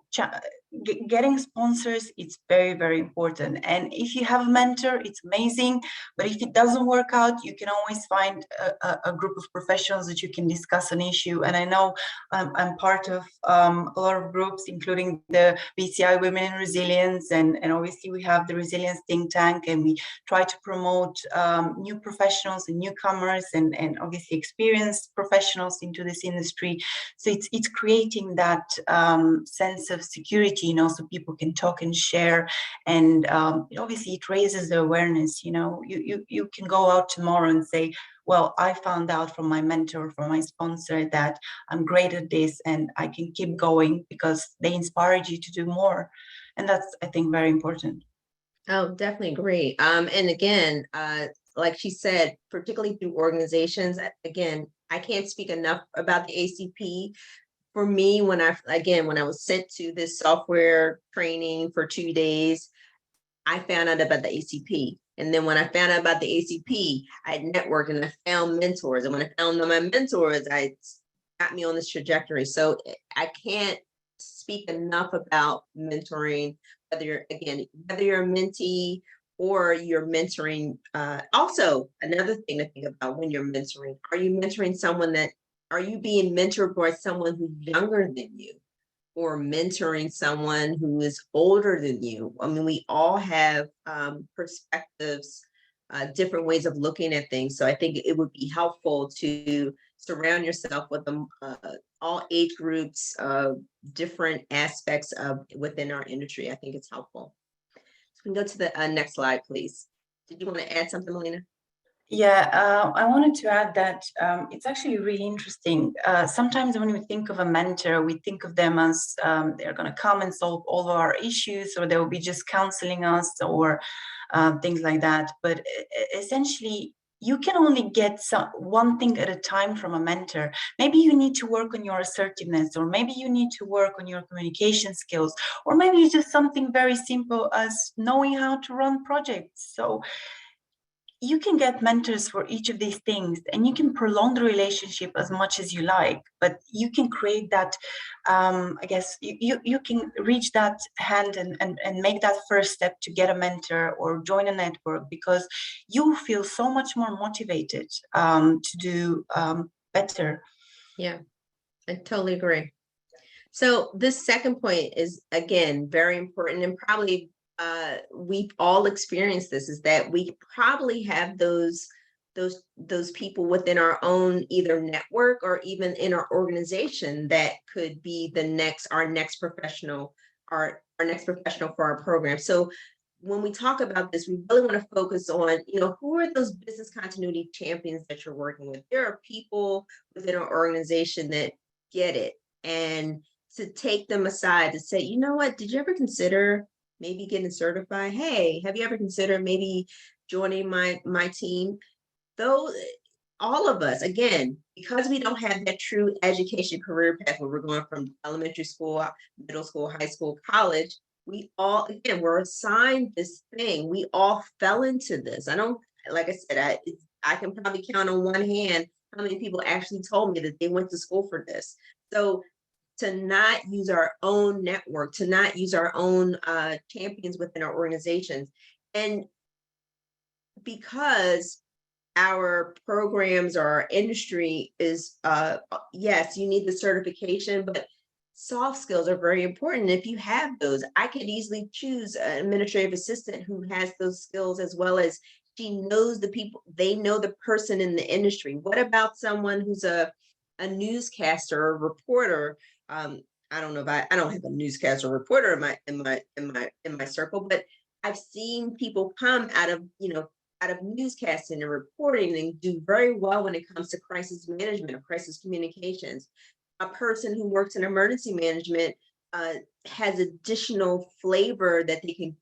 getting sponsors, it's very, very important. And if you have a mentor, it's amazing. But if it doesn't work out, you can always find a group of professionals that you can discuss an issue. And I know I'm part of a lot of groups, including the BCI Women in Resilience, and obviously we have the Resilience Think Tank, and we try to promote new professionals and newcomers, and obviously experienced professionals into this industry. So it's creating that sense of security, so people can talk and share, and obviously it raises the awareness. You can go out tomorrow and say, well, I found out from my mentor, from my sponsor, that I'm great at this and I can keep going because they inspired you to do more. And that's, I think, very important. Oh, definitely agree. And again, like she said, particularly through organizations, again, I can't speak enough about the ACP. for me, when I was sent to this software training for 2 days, I found out about the ACP. And then when I found out about the ACP, I networked and I found mentors. And when I found my mentors, I got me on this trajectory. So I can't speak enough about mentoring, whether you're a mentee or you're mentoring. Also, another thing to think about when you're mentoring, are you being mentored by someone who's younger than you, or mentoring someone who is older than you? I mean, we all have perspectives, different ways of looking at things. So I think it would be helpful to surround yourself with all age groups, different aspects of within our industry. I think it's helpful. So we can go to the next slide, please. Did you want to add something, Milena? Yeah, I wanted to add that it's actually really interesting. Sometimes when we think of a mentor, we think of them as they're going to come and solve all of our issues, or they will be just counseling us, or things like that. But essentially, you can only get one thing at a time from a mentor. Maybe you need to work on your assertiveness, or maybe you need to work on your communication skills, or maybe it's just something very simple as knowing how to run projects. So you can get mentors for each of these things, and you can prolong the relationship as much as you like, but you can create that, I guess you can reach that hand and make that first step to get a mentor or join a network, because you feel so much more motivated to do better. Yeah, I totally agree. So this second point is, again, very important, and probably we've all experienced this, is that we probably have those people within our own either network or even in our organization that could be our next professional for our program. So when we talk about this, we really want to focus on, who are those business continuity champions that you're working with? There are people within our organization that get it, and to take them aside to say, you know what, did you ever consider maybe getting certified? Hey, have you ever considered maybe joining my team? Though all of us, again, because we don't have that true education career path where we're going from elementary school, middle school, high school, college, we all, again, we're assigned this thing. We all fell into this. Like I said, I can probably count on one hand how many people actually told me that they went to school for this. So to not use our own network, to not use our own champions within our organizations. And because our programs or our industry is, yes, you need the certification, but soft skills are very important. If you have those, I could easily choose an administrative assistant who has those skills, as well as she knows the people, they know the person in the industry. What about someone who's a newscaster or reporter? I don't know if I don't have a newscaster or reporter in my circle, but I've seen people come out of newscasting and reporting and do very well when it comes to crisis management or crisis communications. A person who works in emergency management has additional flavor that they can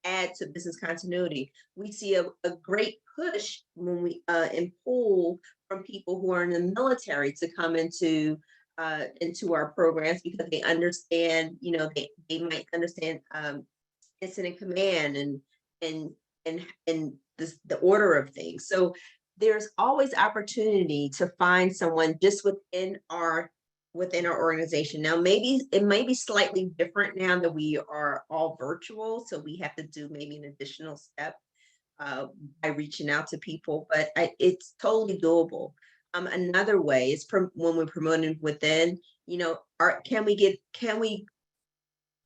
add to business continuity. We see a great push when we and pull from people who are in the military to come into our programs, because they understand, they might understand incident command and the order of things. So there's always opportunity to find someone just within our organization. Now, maybe it may be slightly different now that we are all virtual, so we have to do maybe an additional step by reaching out to people, but it's totally doable. Another way is when we're promoting within, can we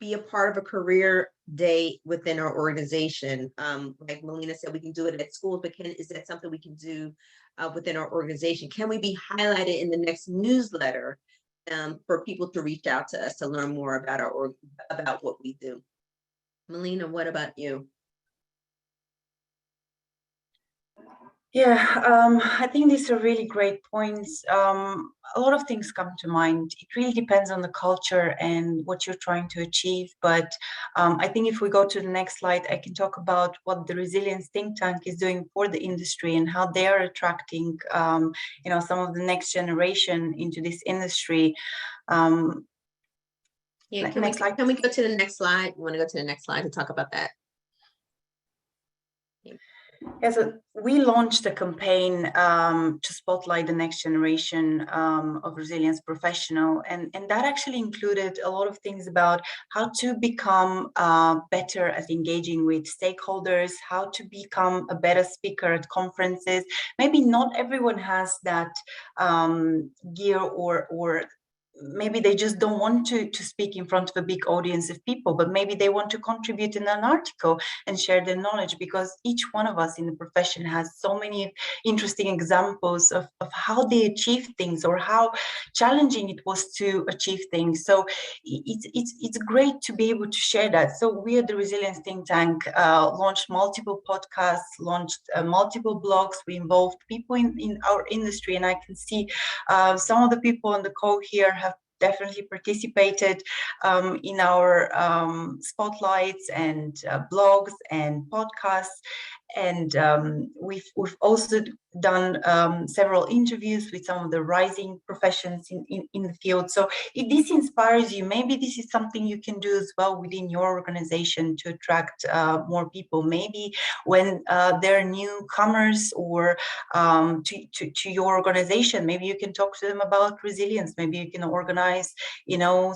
be a part of a career day within our organization? Like Milena said, we can do it at schools, but is that something we can do within our organization? Can we be highlighted in the next newsletter for people to reach out to us to learn more about what we do? Milena, what about you? Yeah, I think these are really great points. A lot of things come to mind. It really depends on the culture and what you're trying to achieve. But I think if we go to the next slide, I can talk about what the Resilience Think Tank is doing for the industry and how they are attracting, some of the next generation into this industry. Yeah, Next slide. can we go to the next slide? You want to go to the next slide to talk about that? Yeah, so we launched a campaign to spotlight the next generation of resilience professional, and that actually included a lot of things about how to become better at engaging with stakeholders, how to become a better speaker at conferences. Maybe not everyone has that gear or maybe they just don't want to speak in front of a big audience of people, but maybe they want to contribute in an article and share their knowledge, because each one of us in the profession has so many interesting examples of how they achieve things or how challenging it was to achieve things. So it's great to be able to share that. So we at the Resilience Think Tank launched multiple podcasts, launched multiple blogs. We involved people in our industry, and I can see some of the people on the call here have definitely participated in our spotlights and blogs and podcasts. And we've also done several interviews with some of the rising professions in the field. So if this inspires you, maybe this is something you can do as well within your organization to attract more people. Maybe when there are newcomers or to your organization, maybe you can talk to them about resilience. Maybe you can organize,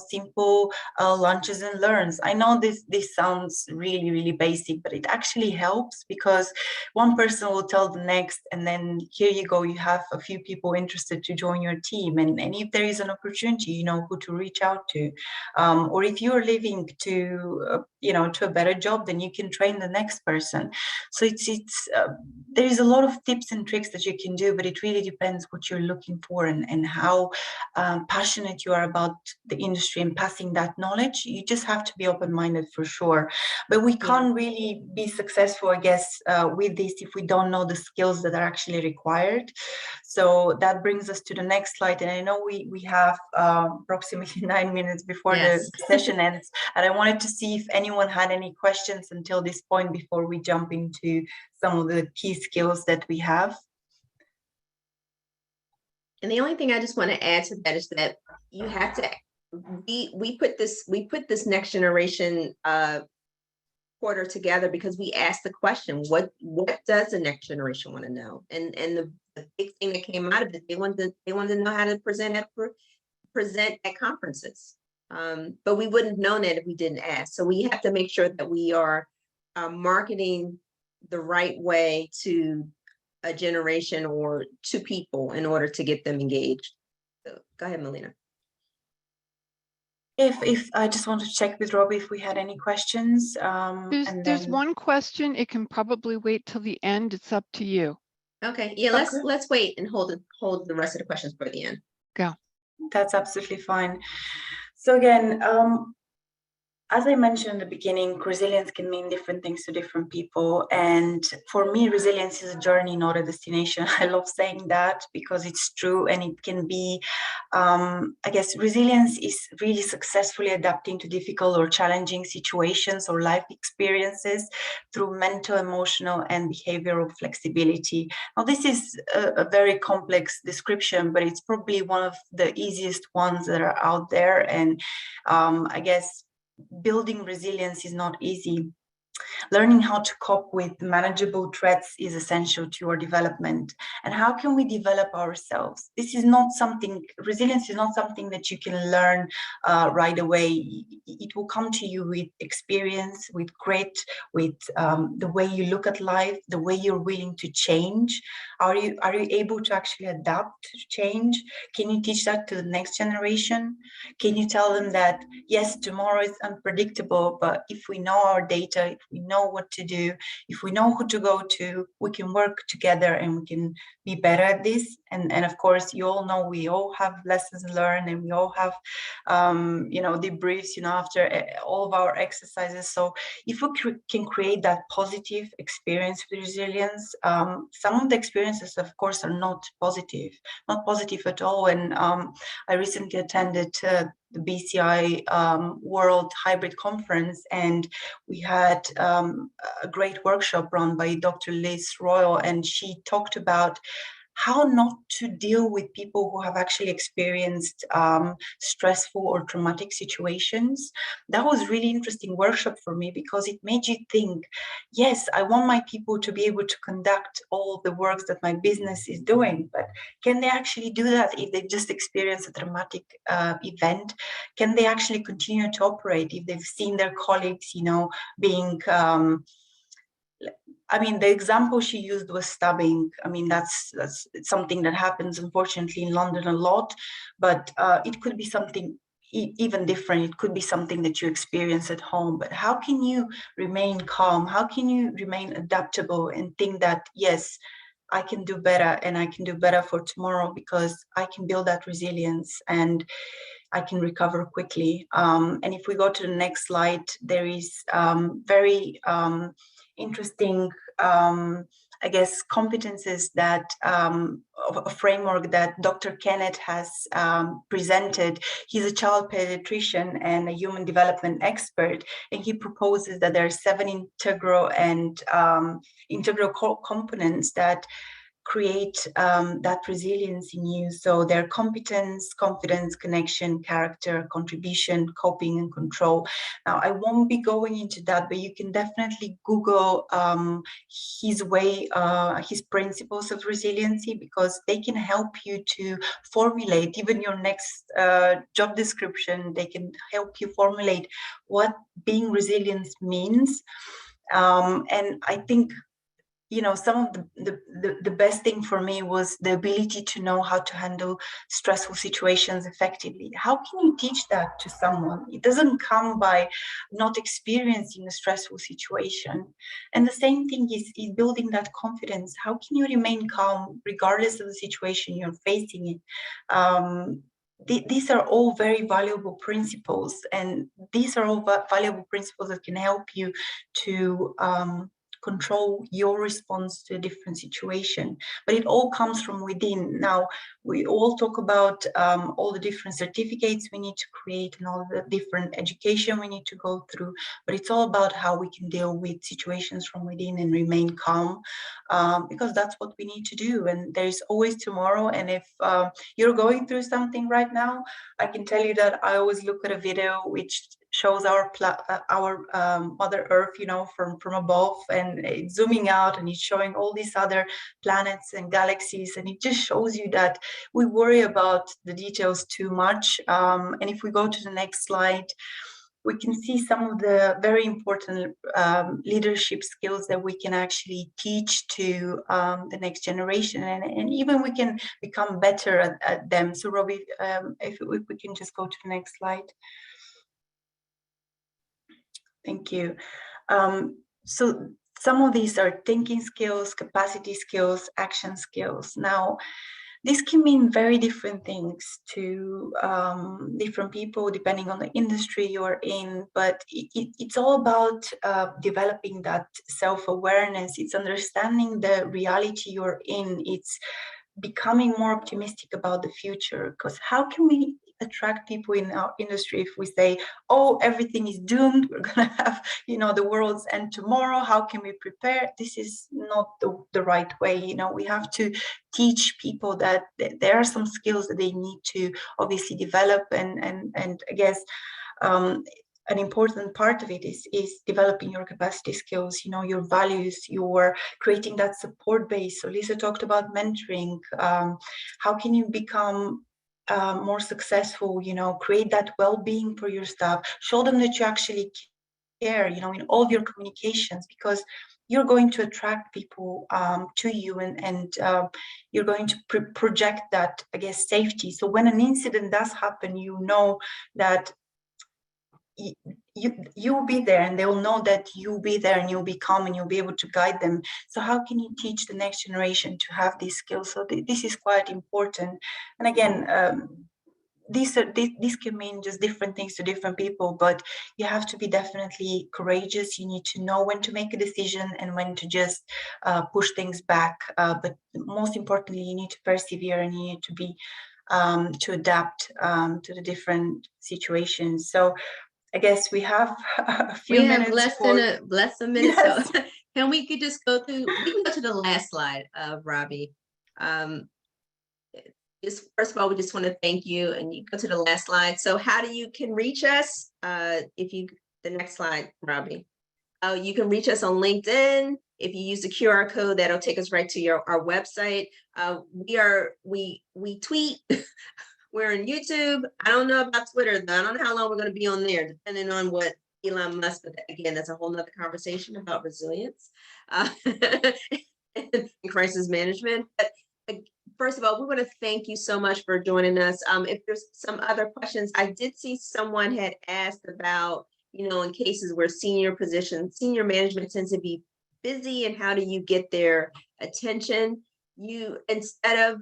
simple lunches and learns. I know this sounds really, really basic, but it actually helps, because one person will tell the next, and then here you go, you have a few people interested to join your team. And if there is an opportunity, you know who to reach out to. Or if you're leaving to a better job, then you can train the next person. So there is a lot of tips and tricks that you can do, but it really depends what you're looking for and how passionate you are about the industry and passing that knowledge. You just have to be open-minded for sure. But we can't really be successful, I guess, with this if we don't know the skills that are actually required. So that brings us to the next slide. And I know we have approximately 9 minutes before the session ends. And I wanted to see if anyone had any questions until this point before we jump into some of the key skills that we have. And the only thing I just want to add to that is that you have to, we put this next generation quarter together because we asked the question, what does the next generation want to know? And the big thing that came out of it, they wanted to know how to present at conferences. But we wouldn't have known that if we didn't ask. So we have to make sure that we are marketing the right way to a generation or to people in order to get them engaged. So go ahead, Milena. If I just want to check with Robbie if we had any questions. There's one question. It can probably wait till the end. It's up to you. Okay. Yeah. Let's wait and hold the rest of the questions for the end. Go. That's absolutely fine. So again, as I mentioned in the beginning, resilience can mean different things to different people. And for me, resilience is a journey, not a destination. I love saying that because it's true, and it can be, I guess, resilience is really successfully adapting to difficult or challenging situations or life experiences through mental, emotional, and behavioral flexibility. Now, this is a very complex description, but it's probably one of the easiest ones that are out there. And I guess building resilience is not easy. Learning how to cope with manageable threats is essential to your development. And how can we develop ourselves? This is not something, resilience is not something that you can learn right away. It will come to you with experience, with grit, with the way you look at life, the way you're willing to change. Are you able to actually adapt to change? Can you teach that to the next generation? Can you tell them that, yes, tomorrow is unpredictable, but if we know our data, if we know what to do, if we know who to go to, we can work together and we can be better at this. And of course, you all know we all have lessons learned, and we all have debriefs after all of our exercises. So if we can create that positive experience with resilience, some of the experiences of course are not positive at all. And I recently attended the BCI World Hybrid Conference, and we had a great workshop run by Dr. Liz Royal, and she talked about how not to deal with people who have actually experienced stressful or traumatic situations. That was really interesting workshop for me, because it made you think, yes, I want my people to be able to conduct all the works that my business is doing, but can they actually do that if they just experienced a traumatic event? Can they actually continue to operate if they've seen their colleagues, being I mean, the example she used was stabbing. I mean, that's something that happens, unfortunately, in London a lot, but it could be something even different. It could be something that you experience at home. But how can you remain calm? How can you remain adaptable and think that, yes, I can do better, and I can do better for tomorrow, because I can build that resilience and I can recover quickly. And if we go to the next slide, there is very interesting, I guess, competences that a framework that Dr. Kenneth has presented. He's a child pediatrician and a human development expert, and he proposes that there are 7 integral and integral components that create that resilience in you. So their competence, confidence, connection, character, contribution, coping, and control. Now, I won't be going into that, but you can definitely Google his way, his principles of resiliency, because they can help you to formulate even your next job description. They can help you formulate what being resilient means. And I think, some of the best thing for me was the ability to know how to handle stressful situations effectively. How can you teach that to someone? It doesn't come by not experiencing a stressful situation. And the same thing is building that confidence. How can you remain calm regardless of the situation you're facing it? These are all very valuable principles, and these are all valuable principles that can help you to control your response to a different situation. But it all comes from within. Now, we all talk about all the different certificates we need to create and all the different education we need to go through, but it's all about how we can deal with situations from within and remain calm, because that's what we need to do. And there's always tomorrow. And if you're going through something right now, I can tell you that I always look at a video which shows our Mother Earth, from above, and it's zooming out and it's showing all these other planets and galaxies, and it just shows you that we worry about the details too much. And if we go to the next slide, we can see some of the very important leadership skills that we can actually teach to the next generation, and even we can become better at them. So Robbie, if we can just go to the next slide. Thank you. So some of these are thinking skills, capacity skills, action skills. Now, this can mean very different things to different people depending on the industry you're in, but it's all about developing that self-awareness. It's understanding the reality you're in. It's becoming more optimistic about the future, because how can we attract people in our industry if we say, oh, everything is doomed, we're gonna have the world's end tomorrow, how can we prepare? This is not the right way. We have to teach people that there are some skills that they need to obviously develop, and I guess an important part of it is developing your capacity skills, your values, your creating that support base. So Lisa talked about mentoring. How can you become more successful, create that well-being for your staff, show them that you actually care, in all of your communications, because you're going to attract people to you, and you're going to project that, I guess, safety. So when an incident does happen, that you'll be there, and they will know that you'll be there, and you'll be calm, and you'll be able to guide them. So how can you teach the next generation to have these skills? So this is quite important. And again, these can mean just different things to different people, but you have to be definitely courageous. You need to know when to make a decision and when to just push things back. But most importantly, you need to persevere, and you need to be to adapt to the different situations. So I guess we have a few minutes. We have less than a minute. Yes. So can we just go through? We can go to the last slide, Robbie. First of all, we just want to thank you, and you go to the last slide. So how do you can reach us? The next slide, Robbie. You can reach us on LinkedIn. If you use the QR code, that'll take us right to our website. We tweet. We're on YouTube. I don't know about Twitter, though. I don't know how long we're going to be on there, depending on what Elon Musk, but again, that's a whole nother conversation about resilience and crisis management. But first of all, we want to thank you so much for joining us. If there's some other questions, I did see someone had asked about, in cases where senior management tends to be busy, and how do you get their attention? Instead of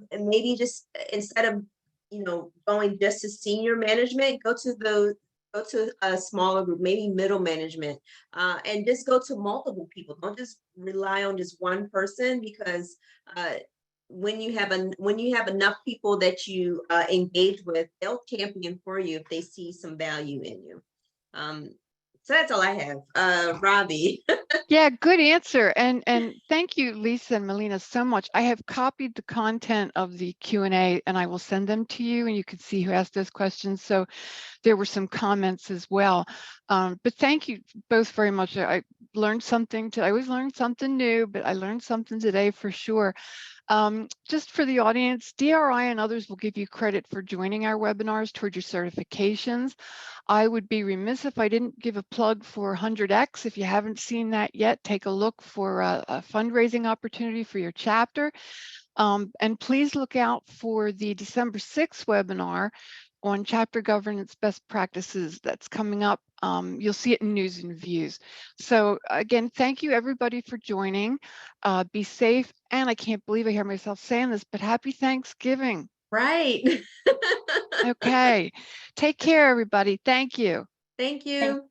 going just to senior management, go to a smaller group, maybe middle management, and just go to multiple people. Don't just rely on just one person, because when you have enough people that you engage with, they'll champion for you if they see some value in you. So that's all I have. Robbie. Yeah, good answer. And thank you, Lisa and Milena, so much. I have copied the content of the Q&A, and I will send them to you, and you can see who asked those questions. So there were some comments as well. But thank you both very much. I learned something. I always learn something new, but I learned something today for sure. Just for the audience, DRI and others will give you credit for joining our webinars toward your certifications. I would be remiss if I didn't give a plug for 100X. If you haven't seen that yet, take a look for a fundraising opportunity for your chapter. And please look out for the December 6th webinar on chapter governance best practices that's coming up. You'll see it in news and views. So again, thank you everybody for joining. Be safe. And I can't believe I hear myself saying this, but happy Thanksgiving. Right. Okay. Take care, everybody. Thank you. Thank you.